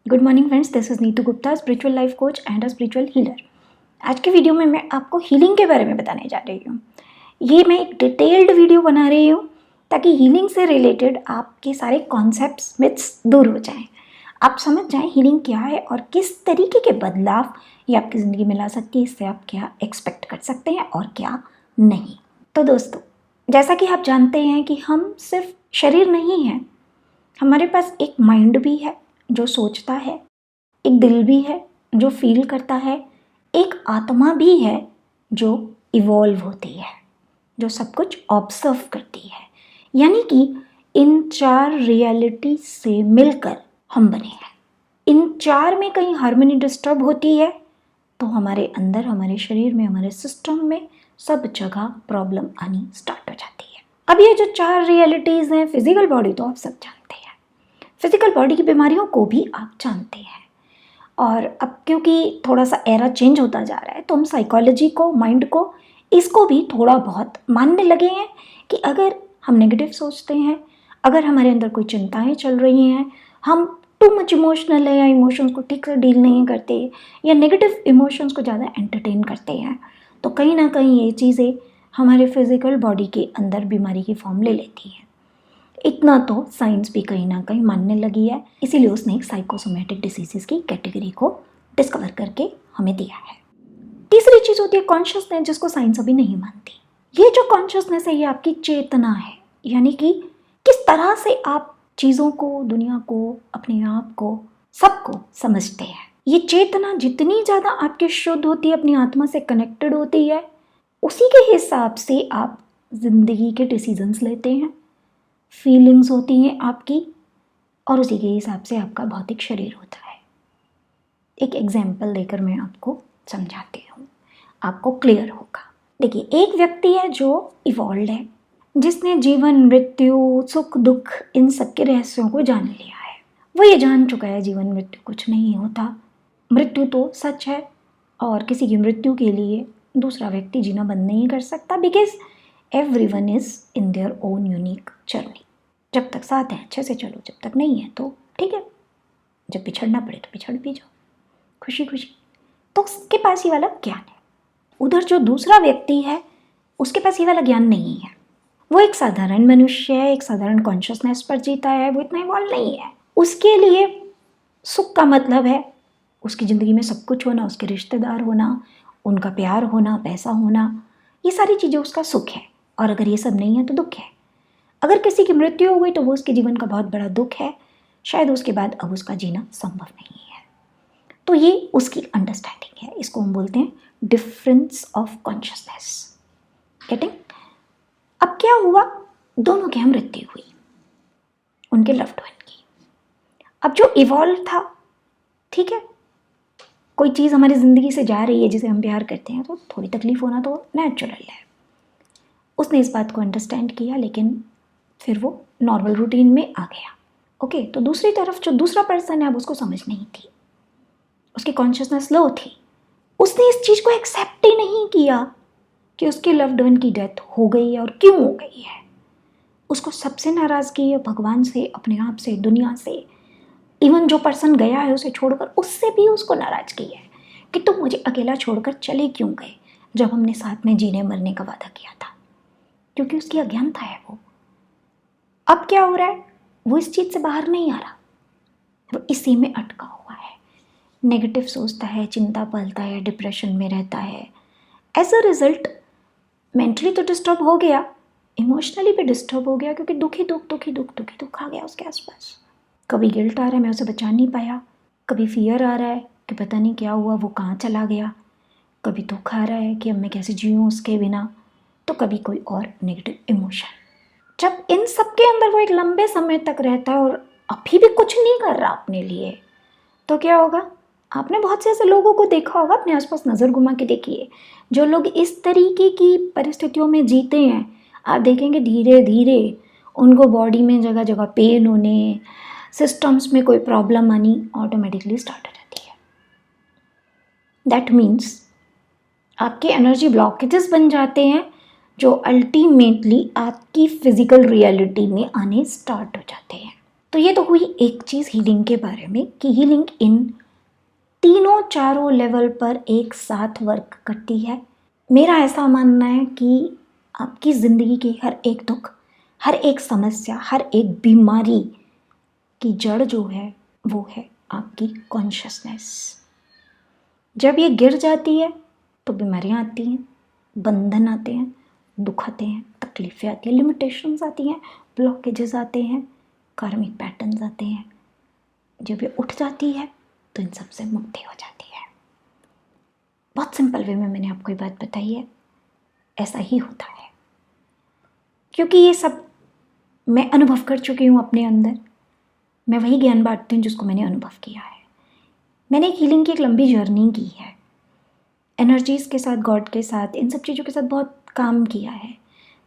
Good morning friends, this is Neetu Gupta, spiritual life coach and a spiritual healer. आज के video में मैं आपको हीलिंग के बारे में बताने जा रही हूँ। ये मैं एक डिटेल्ड वीडियो बना रही हूँ ताकि हीलिंग से रिलेटेड आपके सारे कॉन्सेप्ट्स मिथ्स दूर हो जाएं, आप समझ जाएं हीलिंग क्या है और किस तरीके के बदलाव ये आपकी ज़िंदगी में ला सकती है। इससे आप क्या एक्सपेक्ट कर सकते हैं और क्या नहीं। तो दोस्तों, जैसा कि आप जानते हैं कि हम सिर्फ शरीर नहीं हैं, हमारे पास एक माइंड भी है जो सोचता है, एक दिल भी है जो फील करता है, एक आत्मा भी है जो इवॉल्व होती है, जो सब कुछ ऑब्जर्व करती है। यानी कि इन चार रियलिटी से मिलकर हम बने हैं। इन चार में कहीं हार्मनी डिस्टर्ब होती है तो हमारे अंदर, हमारे शरीर में, हमारे सिस्टम में सब जगह प्रॉब्लम आनी स्टार्ट हो जाती है। अब ये जो चार रियलिटीज़ हैं, फिजिकल बॉडी तो आप सब जानते हैं, फिजिकल बॉडी की बीमारियों को भी आप जानते हैं। और अब क्योंकि थोड़ा सा एरा चेंज होता जा रहा है तो हम साइकोलॉजी को, माइंड को, इसको भी थोड़ा बहुत मानने लगे हैं कि अगर हम नेगेटिव सोचते हैं, अगर हमारे अंदर कोई चिंताएं चल रही हैं, हम टू मच इमोशनल है या इमोशंस को ठीक से डील नहीं करते या नेगेटिव इमोशंस को ज़्यादा एंटरटेन करते हैं, तो कहीं ना कहीं ये चीज़ें हमारे फिजिकल बॉडी के अंदर बीमारी की फॉर्म ले लेती हैं। इतना तो साइंस भी कहीं ना कहीं मानने लगी है, इसीलिए उसने एक साइकोसोमेटिक डिसीजेस की कैटेगरी को डिस्कवर करके हमें दिया है। तीसरी चीज़ होती है कॉन्शियसनेस, जिसको साइंस अभी नहीं मानती। ये जो कॉन्शियसनेस है ये आपकी चेतना है, यानी कि किस तरह से आप चीज़ों को, दुनिया को, अपने आप को, सबको समझते हैं। ये चेतना जितनी ज़्यादा आपकी शुद्ध होती है, अपनी आत्मा से कनेक्टेड होती है, उसी के हिसाब से आप जिंदगी के डिसीजंस लेते हैं, फीलिंग्स होती हैं आपकी, और उसी के हिसाब से आपका भौतिक शरीर होता है। एक एग्जाम्पल देकर मैं आपको समझाती हूँ, आपको क्लियर होगा। देखिए, एक व्यक्ति है जो इवॉल्व है, जिसने जीवन, मृत्यु, सुख दुख, इन सब के रहस्यों को जान लिया है। वो ये जान चुका है जीवन मृत्यु कुछ नहीं होता, मृत्यु तो सच है और किसी की मृत्यु के लिए दूसरा व्यक्ति जीना बंद नहीं कर सकता, because everyone is in their own unique journey. जब तक साथ है अच्छे से चलो, जब तक नहीं है तो ठीक है, जब बिछड़ना पड़े तो बिछड़ भी जाओ खुशी खुशी। तो उसके पास ये वाला ज्ञान है। उधर जो दूसरा व्यक्ति है उसके पास ये वाला ज्ञान नहीं है। वो एक साधारण मनुष्य है, एक साधारण कॉन्शियसनेस पर जीता है, वो इतना इवॉल्व नहीं है। उसके लिए सुख का मतलब है उसकी ज़िंदगी में सब कुछ होना, उसके रिश्तेदार होना, उनका प्यार होना, पैसा होना, ये सारी चीज़ें उसका सुख है। और अगर ये सब नहीं है तो दुख है। अगर किसी की मृत्यु हो गई तो वो उसके जीवन का बहुत बड़ा दुख है, शायद उसके बाद अब उसका जीना संभव नहीं है। तो ये उसकी अंडरस्टैंडिंग है, इसको हम बोलते हैं डिफरेंस ऑफ कॉन्शियसनेस। गेटिंग? अब क्या हुआ, दोनों की मृत्यु हुई, उनके लव्ड वन की। अब जो इवॉल्व था, ठीक है, कोई चीज़ हमारी ज़िंदगी से जा रही है जिसे हम प्यार करते हैं, तो थोड़ी तकलीफ होना तो नेचुरल है। उसने इस बात को अंडरस्टैंड किया, लेकिन फिर वो नॉर्मल रूटीन में आ गया। ओके, तो दूसरी तरफ जो दूसरा पर्सन है, अब उसको समझ नहीं थी, उसकी कॉन्शियसनेस लो थी, उसने इस चीज़ को एक्सेप्ट ही नहीं किया कि उसके लव्ड वन की डेथ हो गई है और क्यों हो गई है। उसको सबसे नाराज़गी है, भगवान से, अपने आप से, दुनिया से, इवन जो पर्सन गया है उसे छोड़कर, उससे भी उसको नाराज़गी है कि तुम मुझे अकेला छोड़कर चले क्यों गए जब हमने साथ में जीने मरने का वादा किया था। क्योंकि उसकी अज्ञानता है वो। अब क्या हो रहा है, वो इस चीज़ से बाहर नहीं आ रहा, वो इसी में अटका हुआ है, नेगेटिव सोचता है, चिंता पालता है, डिप्रेशन में रहता है। एज अ रिजल्ट मेंटली तो डिस्टर्ब हो गया, इमोशनली भी डिस्टर्ब हो गया, क्योंकि दुखी दुख आ गया उसके आसपास। कभी गिल्ट आ रहा है, मैं उसे बचा नहीं पाया, कभी फियर आ रहा है कि पता नहीं क्या हुआ, वो कहाँ चला गया, कभी दुख आ रहा है कि अब मैं कैसे जीऊँ उसके बिना, तो कभी कोई और नेगेटिव इमोशन। जब इन सब के अंदर वो एक लंबे समय तक रहता है और अभी भी कुछ नहीं कर रहा अपने लिए, तो क्या होगा। आपने बहुत से ऐसे लोगों को देखा होगा, अपने आसपास नज़र घुमा के देखिए, जो लोग इस तरीके की परिस्थितियों में जीते हैं, आप देखेंगे धीरे धीरे उनको बॉडी में जगह जगह पेन होने, सिस्टम्स में कोई प्रॉब्लम आनी ऑटोमेटिकली स्टार्ट हो जाती है। दैट मीन्स आपके एनर्जी ब्लॉकेजेस बन जाते हैं, जो अल्टीमेटली आपकी फिजिकल रियलिटी में आने स्टार्ट हो जाते हैं। तो ये तो हुई एक चीज़ हीलिंग के बारे में कि हीलिंग इन तीनों चारों लेवल पर एक साथ वर्क करती है। मेरा ऐसा मानना है कि आपकी ज़िंदगी की हर एक दुख, हर एक समस्या, हर एक बीमारी की जड़ जो है वो है आपकी कॉन्शियसनेस। जब ये गिर जाती है तो बीमारियाँ आती हैं, बंधन आते हैं, दुख आते हैं, तकलीफ़ें आती हैं, लिमिटेशंस आती हैं, ब्लॉकेजेस आते हैं, कार्मिक पैटर्न्स आते हैं। जब ये उठ जाती है तो इन सब से मुक्ति हो जाती है। बहुत सिंपल वे में मैंने आपको ये बात बताई है, ऐसा ही होता है क्योंकि ये सब मैं अनुभव कर चुकी हूँ अपने अंदर। मैं वही ज्ञान बांटती हूँ जिसको मैंने अनुभव किया है। मैंने एक हीलिंग की एक लंबी जर्नी की है, एनर्जीज़ के साथ, गॉड के साथ, इन सब चीज़ों के साथ बहुत काम किया है।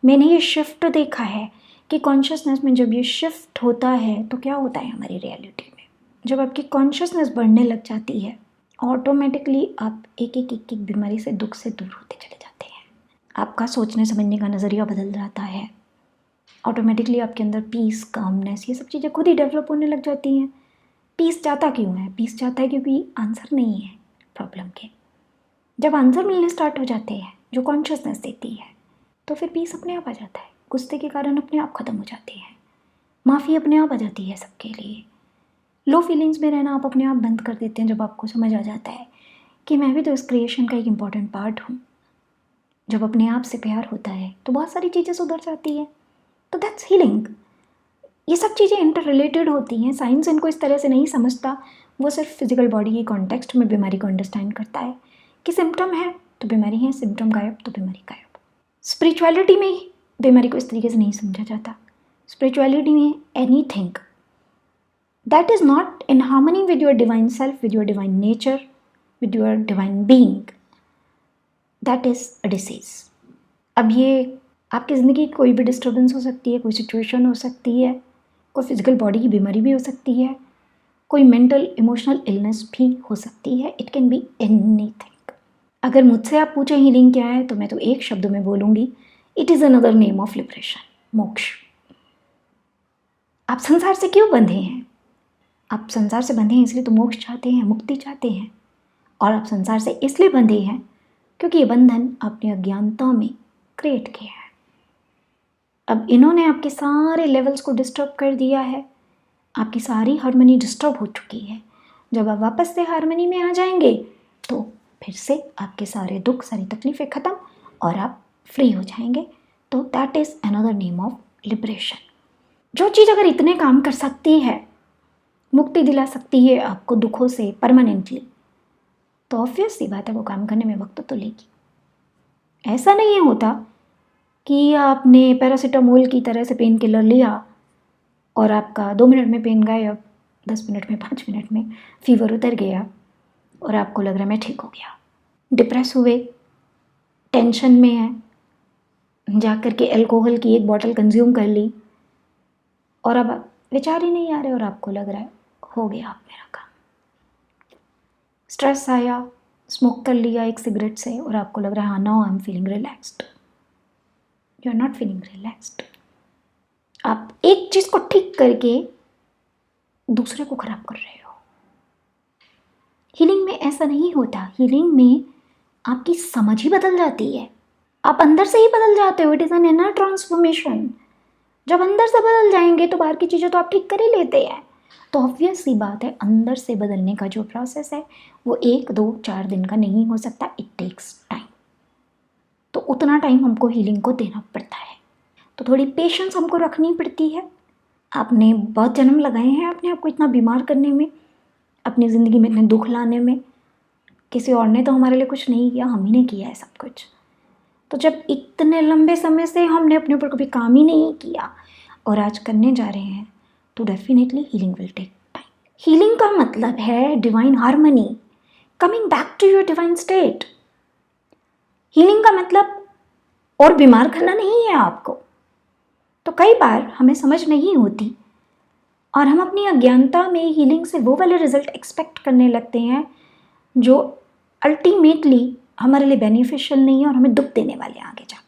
मैंने ये शिफ्ट देखा है कि कॉन्शियसनेस में जब ये शिफ्ट होता है तो क्या होता है हमारी रियलिटी में। जब आपकी कॉन्शियसनेस बढ़ने लग जाती है ऑटोमेटिकली आप एक एक बीमारी से, दुख से दूर होते चले जाते हैं। आपका सोचने समझने का नज़रिया बदल जाता है। ऑटोमेटिकली आपके अंदर पीस, कामनेस, ये सब चीज़ें खुद ही डेवलप होने लग जाती हैं। पीस चाहता क्यों है? पीस चाहता है क्योंकि आंसर नहीं है प्रॉब्लम के। जब आंसर मिलने स्टार्ट हो जाते हैं जो कॉन्शियसनेस देती है तो फिर पीस अपने आप आ जाता है। गुस्से के कारण अपने आप ख़त्म हो जाती है, माफ़ी अपने आप आ जाती है सबके लिए। लो फीलिंग्स में रहना आप अपने आप बंद कर देते हैं जब आपको समझ आ जाता है कि मैं भी तो इस क्रिएशन का एक इम्पॉर्टेंट पार्ट हूँ। जब अपने आप से प्यार होता है तो बहुत सारी चीज़ें सुधर जाती है। तो दैट्स हीलिंग। ये सब चीज़ें इंटर रिलेटेड होती हैं। साइंस इनको इस तरह से नहीं समझता, वो सिर्फ फिजिकल बॉडी के कॉन्टेक्स्ट में बीमारी को अंडरस्टैंड करता है कि सिम्टम है तो बीमारी है, सिम्टम गायब तो बीमारी गायब। स्पिरिचुअलिटी में बीमारी को इस तरीके से नहीं समझा जाता। स्पिरिचुअलिटी में anything that is not in harmony with your divine self, with your divine nature, with your divine being, that is a disease. अब ये आपकी ज़िंदगी की कोई भी डिस्टर्बेंस हो सकती है, कोई सिचुएशन हो सकती है, कोई फिजिकल बॉडी की बीमारी भी हो सकती है, कोई मेंटल इमोशनल इलनेस भी हो सकती है। It can be anything. अगर मुझसे आप पूछें हीलिंग क्या है तो मैं तो एक शब्द में बोलूँगी, it is another name of liberation, मोक्ष। आप संसार से क्यों बंधे हैं? आप संसार से बंधे हैं इसलिए तो मोक्ष चाहते हैं, मुक्ति चाहते हैं। और आप संसार से इसलिए बंधे हैं क्योंकि ये बंधन आपने अज्ञानता में क्रिएट किया है। अब इन्होंने आपके सारे लेवल्स को डिस्टर्ब कर दिया है, आपकी सारी हार्मनी डिस्टर्ब हो चुकी है। जब आप वापस से हार्मनी में आ जाएंगे तो फिर से आपके सारे दुख, सारी तकलीफ़ें ख़त्म और आप फ्री हो जाएंगे। तो that is another name of liberation. जो चीज़ अगर इतने काम कर सकती है, मुक्ति दिला सकती है आपको दुखों से परमानेंटली, तो ऑब्वियस सी बात है वो काम करने में वक्त तो लेगी। ऐसा नहीं होता कि आपने पैरासीटामोल की तरह से पेन किलर लिया और आपका 2 मिनट में पेन गायब, 10 मिनट में, 5 मिनट में फीवर उतर गया और आपको लग रहा है मैं ठीक हो गया। डिप्रेस हुए, टेंशन में है, जा कर के अल्कोहल की 1 बॉटल कंज्यूम कर ली और अब विचार ही नहीं आ रहे और आपको लग रहा है हो गया अब मेरा काम। स्ट्रेस आया, स्मोक कर लिया 1 सिगरेट से और आपको लग रहा है हाँ now I am feeling relaxed. You are not feeling relaxed. आप एक चीज़ को ठीक करके दूसरे को खराब कर रहे हो। हीलिंग में ऐसा नहीं होता। हीलिंग में आपकी समझ ही बदल जाती है, आप अंदर से ही बदल जाते हो। It is an inner transformation. जब अंदर से बदल जाएंगे तो बाहर की चीज़ें तो आप ठीक कर ही लेते हैं। तो ऑब्वियस सी बात है अंदर से बदलने का जो प्रोसेस है वो 1, 2, 4 दिन का नहीं हो सकता। It takes time. तो उतना टाइम हमको हीलिंग को देना पड़ता है। तो थोड़ी पेशेंस हमको रखनी पड़ती है। आपने बहुत जन्म लगाए हैं अपने आप को इतना बीमार करने में, अपनी ज़िंदगी में इतने दुख लाने में। किसी और ने तो हमारे लिए कुछ नहीं किया, हम ही ने किया है सब कुछ। तो जब इतने लंबे समय से हमने अपने ऊपर कभी काम ही नहीं किया और आज करने जा रहे हैं तो definitely healing will take time. Healing का मतलब है divine harmony, coming back to your divine state. Healing का मतलब और बीमार करना नहीं है आपको। तो कई बार हमें समझ नहीं होती और हम अपनी अज्ञानता में हीलिंग से वो वाले रिजल्ट एक्सपेक्ट करने लगते हैं जो अल्टीमेटली हमारे लिए बेनिफिशियल नहीं है और हमें दुख देने वाले आगे जाकर।